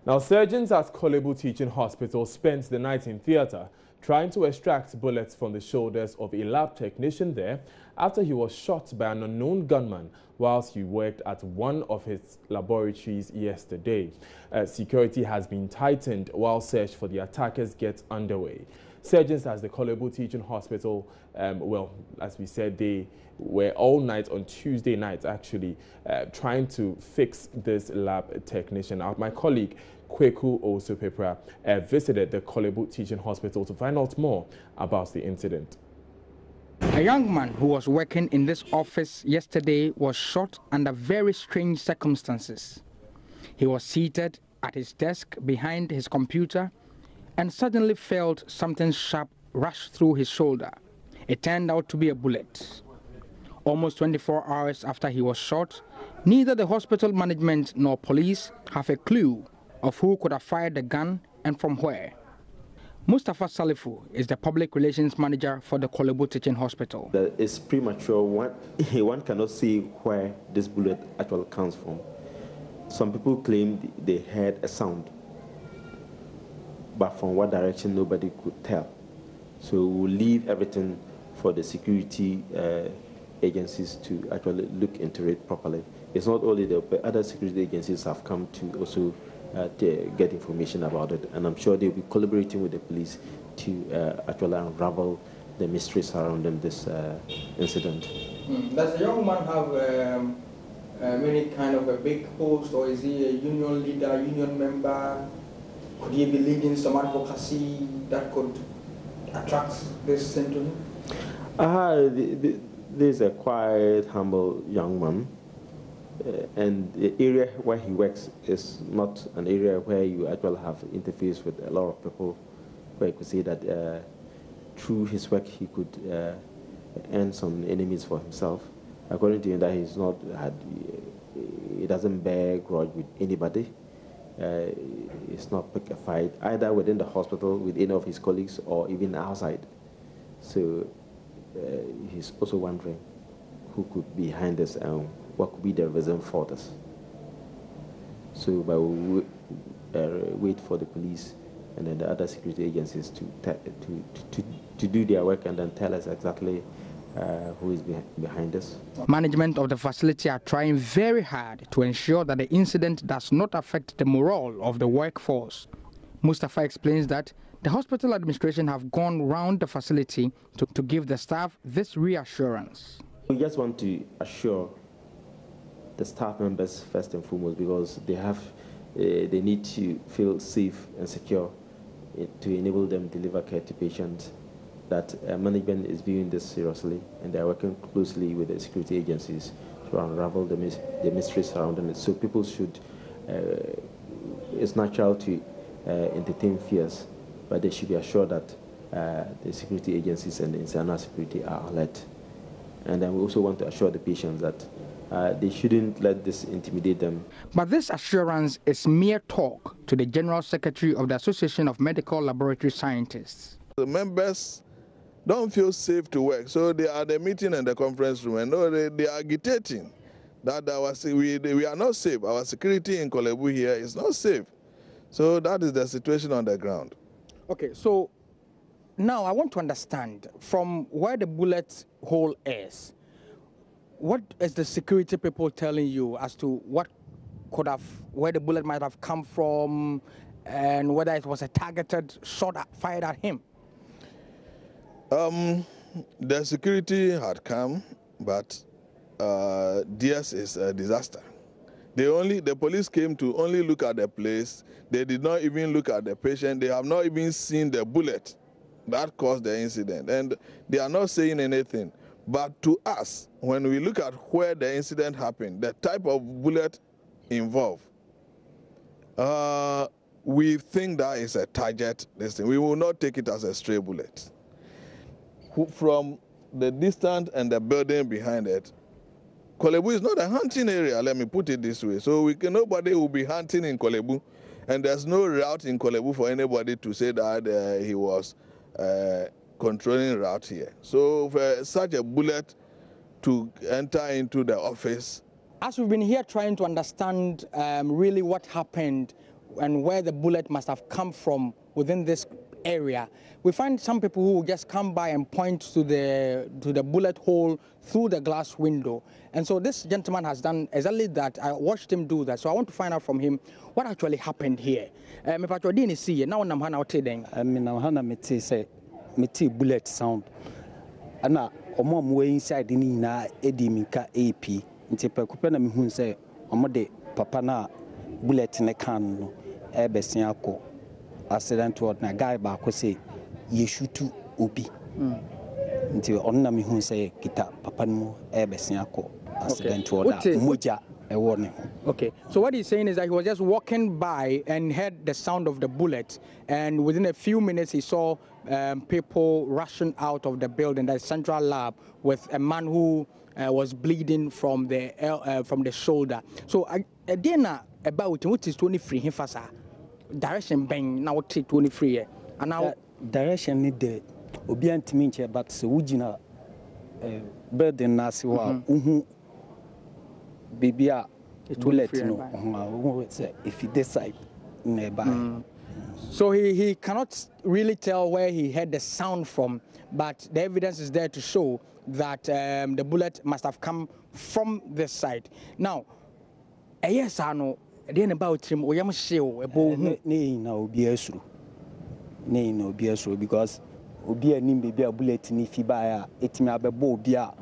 Now, surgeons at Korle Teaching Hospital spent the night in theatre trying to extract bullets from the shoulders of a lab technician there after he was shot by an unknown gunman whilst he worked at one of his laboratories yesterday. Security has been tightened while search for the attackers gets underway. Surgeons at the Korle Teaching Hospital, well, as we said, they were all night on Tuesday night actually trying to fix this lab technician. My colleague Kweku Osupepra visited the Korle Teaching Hospital to find out more about the incident. A young man who was working in this office yesterday was shot under very strange circumstances. He was seated at his desk behind his computer and suddenly felt something sharp rush through his shoulder. It turned out to be a bullet. Almost 24 hours after he was shot, neither the hospital management nor police have a clue of who could have fired the gun and from where. Mustafa Salifu is the public relations manager for the Korle Teaching Hospital. It's premature. One cannot see where this bullet actually comes from. Some people claim they heard a sound, but from what direction nobody could tell. So we'll leave everything for the security agencies to actually look into it properly. It's not only the other security agencies have come to also to get information about it, and I'm sure they'll be collaborating with the police to actually unravel the mystery surrounding this incident. Does the young man have any kind of a big post, or is he a union leader, union member? Could he be leading some advocacy that could attract this thing to him? This is a quiet, humble young man. And the area where he works is not an area where you actually have interface with a lot of people, where you could say that through his work he could earn some enemies for himself. According to him, that he doesn't bear grudge with anybody. It's not pick a fight either within the hospital with any of his colleagues or even outside. So he's also wondering who could be behind this and what could be the reason for this. So we'll wait for the police and then the other security agencies to do their work and then tell us exactly who is behind this. Management of the facility are trying very hard to ensure that the incident does not affect the morale of the workforce. Mustafa explains that the hospital administration have gone round the facility to give the staff this reassurance. We just want to assure the staff members first and foremost, because they need to feel safe and secure to enable them to deliver care to patients, that management is viewing this seriously and they are working closely with the security agencies to unravel the mystery surrounding it. So people should, it's natural to entertain fears, but they should be assured that the security agencies and the internal security are alert. And then we also want to assure the patients that they shouldn't let this intimidate them. But this assurance is mere talk to the General Secretary of the Association of Medical Laboratory Scientists. The members don't feel safe to work, so they are at the meeting and the conference room, and they are agitating that we are not safe. Our security in Korle here is not safe. So that is the situation on the ground. Okay, so now I want to understand from where the bullet hole is. What is the security people telling you as to where the bullet might have come from, and whether it was a targeted shot fired at him? The security had come, but this is a disaster. The police came to only look at the place. They did not even look at the patient. They have not even seen the bullet that caused the incident, and they are not saying anything. But to us, when we look at where the incident happened, the type of bullet involved, we think that is a target. We will not take it as a stray bullet. From the distance and the building behind it, Korle is not a hunting area, let me put it this way. So nobody will be hunting in Korle, and there's no route in Korle for anybody to say that he was controlling route here. So for such a bullet to enter into the office. As we've been here trying to understand really what happened, and where the bullet must have come from within this area, we find some people who just come by and point to the bullet hole through the glass window. And so this gentleman has done exactly that. I watched him do that. So I want to find out from him what actually happened here. Me patro didn't see now I'm hana then. I mean I'm hana me bullet sound. Ana omo mo inside ni na edi minka AP. Nti pekupe na me hu say omo de papa na bullet ne kan no e besia akọ accident word na guy ba ko say ye shutu obi nti on na me hu say kita papa no e besia akọ accident word moja e warning. Okay, so what he's saying is that he was just walking by and heard the sound of the bullet, and within a few minutes he saw people rushing out of the building, that central lab, with a man who was bleeding from the shoulder. So again, about what is 23 him fasa direction bang now take 23 and now direction need the obi antimi nche, but so wugina building na se wa uhu bibia bullet no if he decide nearby. So he cannot really tell where he heard the sound from, but the evidence is there to show that the bullet must have come from this side. Now, yes, I know. Then about him, we am sure about ne na obi esuru, ne na obi esuru because obi anim baby a bullet ni fi ba ya etimi abebo obi a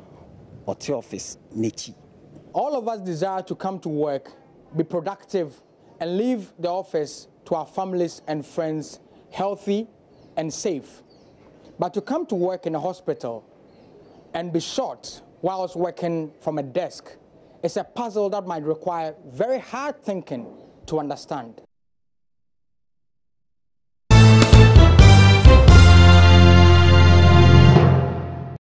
ote office nechi. All of us desire to come to work, be productive, and leave the office to our families and friends healthy and safe. But to come to work in a hospital and be shot whilst working from a desk is a puzzle that might require very hard thinking to understand.